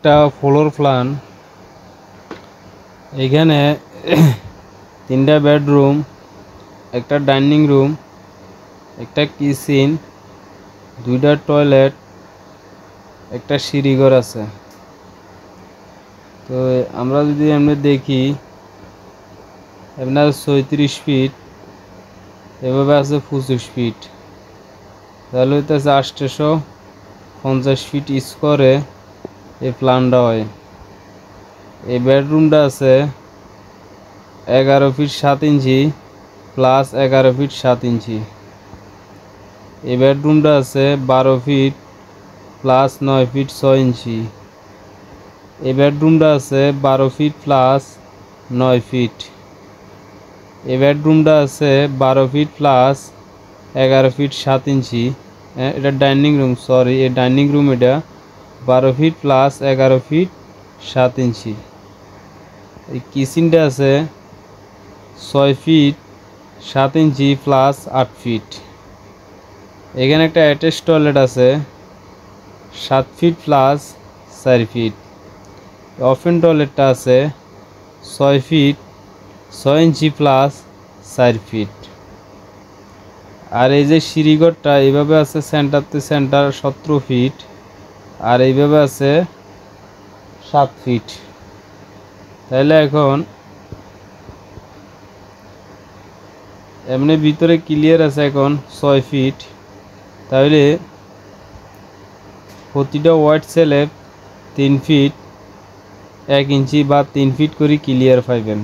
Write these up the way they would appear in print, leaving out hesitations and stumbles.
একটা floor plan. এখানে 3টা বেডরুম, একটা ডাইনিং রুম, একটা কিচেন, 2টা টয়লেট, একটা সিঁড়িঘর আছে। তো আমরা যদি এমনি দেখি, আপনার 36 ফিট, এভাবে আছে 25 ফিট, তাহলে হইতেছে 850 ফিট স্কোয়ারে এই প্ল্যানটা হয়। এই বেডরুমটা আছে 11 ফিট 7 ইঞ্চি প্লাস 11 ফিট 7 ইঞ্চি। এই বেডরুমটা আছে 12 ফিট প্লাস 9 ফিট 6 ইঞ্চি। এই বেডরুমটা আছে 12 ফিট প্লাস 9 ফিট। এই বেডরুমটা আছে 12 ফিট প্লাস 11 ফিট 7 ইঞ্চি। এটা ডাইনিং রুম, সরি, এই ডাইনিং রুম এটা 12 ফিট প্লাস 11 ফিট 7 ইঞ্চি। এই কিচেনটা আছে 6 ফিট 7 ইঞ্চি প্লাস 8 ফিট। এখানে একটা অ্যাটাচ টয়লেট আছে 7 ফিট প্লাস 4 ফিট। ওপেন টয়লেটটা আছে 6 ফিট 6 ইঞ্চি প্লাস 4 ফিট। আর এই যে সিঁড়িঘরটা এইভাবে আছে সেন্টার টু সেন্টার 17 ফিট, আর এইভাবে আছে 7 ফিট। তাহলে এখন এমনি ভিতরে ক্লিয়ার আছে এখন 6 ফিট। তাহলে প্রতিটা ওয়াইড স্ল্যাব 3 ফিট 1 ইঞ্চি বা 3 ফিট করে ক্লিয়ার পাইবেন।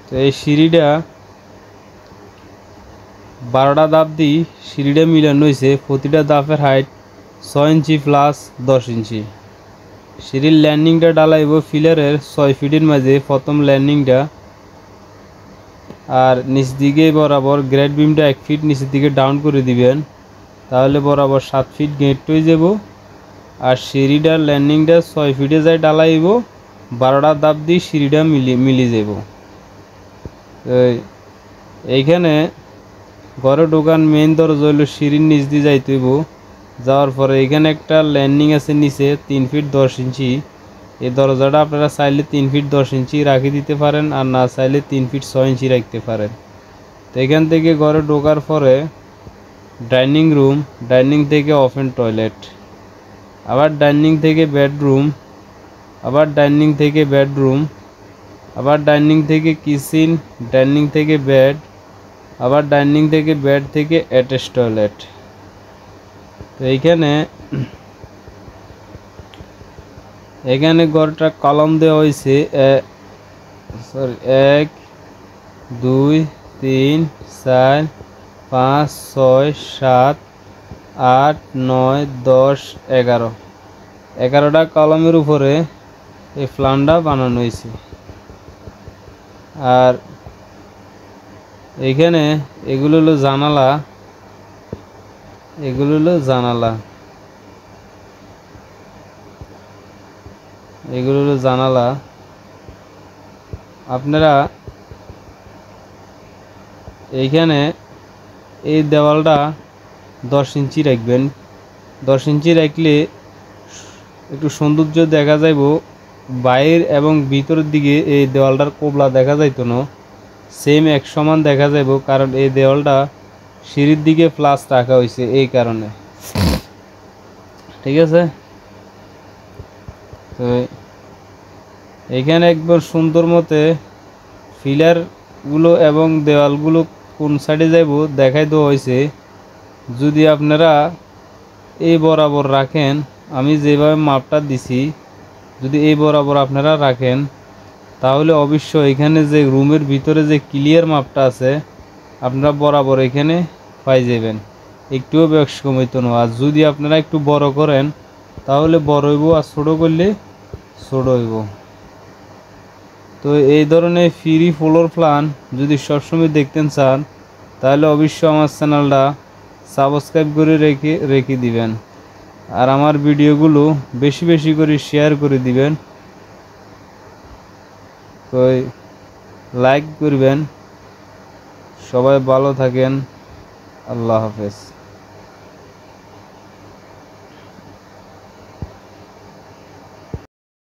তো এই সিঁড়িটা 12টা ধাপ দিয়ে সিঁড়িটা মিলানো হয়েছে। প্রতিটা ধাপের হাইট 6 ইঞ্চি প্লাস 10 ইঞ্চি। সিঁড়ির ল্যান্ডিংটা ডালাইব ফিলারের 6 ফিটের মাঝে প্রথম ল্যান্ডিংটা, আর নিচ দিকে বরাবর গ্রেড বিমটা 1 ফিট নিচের দিকে ডাউন করে দিবেন, তাহলে বরাবর 7 ফিট গেট হয়ে যাব। আর সিঁড়িটার ল্যান্ডিংটা 6 ফিটে যায় ডালাইব, 12টা ধাপ দিয়ে সিঁড়িটা মিলিয়ে যাব। এইখানে ঘরে ঢোকান মেইন দরজা হইল সিঁড়ির নিচ দিয়ে যাইতে হইব। যাওয়ার পরে এখানে একটা ল্যান্ডিং আছে নিচে 3 ফিট 10 ইঞ্চি। এই দরজাটা আপনারা চাইলে 3 ফিট 10 ইঞ্চি রাখি দিতে পারেন, আর না চাইলে 3 ফিট 6 ইঞ্চি রাখতে পারেন। তো এখান থেকে ঘরে ঢোকার পরে ডাইনিং রুম, ডাইনিং থেকে ওপেন টয়লেট, আবার ডাইনিং থেকে বেডরুম, আবার ডাইনিং থেকে বেডরুম, আবার ডাইনিং থেকে কিচেন, ডাইনিং থেকে বেড, আবার ডাইনিং থেকে বেড থেকে অ্যাটাচ টয়লেট। তো এখানে ঘরটা কলম দেওয়া হয়েছে 1 2 3 4 5 6 7 8 9 10 11, 11টা কলমের উপরে এই প্ল্যানটা বানানো হয়েছে। আর এইখানে এগুলো হলো জানালা, এগুলো হলো জানালা, এগুলো হলো জানালা। আপনারা এইখানে এই দেওয়ালটা 10 ইঞ্চি রাখবেন। 10 ইঞ্চি রাখলে একটু সৌন্দর্য দেখা যাইব। বাইর এবং ভিতরের দিকে এই দেওয়ালটার কোবলা দেখা যাইতো না, সেম এক সমান দেখা যাইব, কারণ এই দেওয়ালটা সিঁড়ির দিকে প্লাস রাখা হয়েছে এই কারণে। ঠিক আছে? তো এইখানে একবার সুন্দর মতে ফিলারগুলো এবং দেওয়ালগুলো কোন সাইডে যাইব দেখাই দেওয়া হয়েছে। যদি আপনারা এই বরাবর রাখেন, আমি যেভাবে মাপটা দিছি, যদি এই বরাবর আপনারা রাখেন, তাহলে অবশ্যই এখানে যে রুমের ভিতরে যে ক্লিয়ার মাপটা আছে আপনারা বরাবর এখানে পাই যাবেন, একটুও বেশ কমাইতো না। আর যদি আপনারা একটু বড় করেন তাহলে বড় হইব, আর ছোটো করলে ছোটো হইব। তো এই ধরনের ফ্রি ফ্লোর প্ল্যান যদি সবসময় দেখতে চান, তাহলে অবশ্যই আমার চ্যানেলটা সাবস্ক্রাইব করে রেখে দিবেন, আর আমার ভিডিওগুলো বেশি বেশি করে শেয়ার করে দিবেন। তো লাইক করবেন। সবাই ভালো থাকেন। আল্লাহ হাফেজ।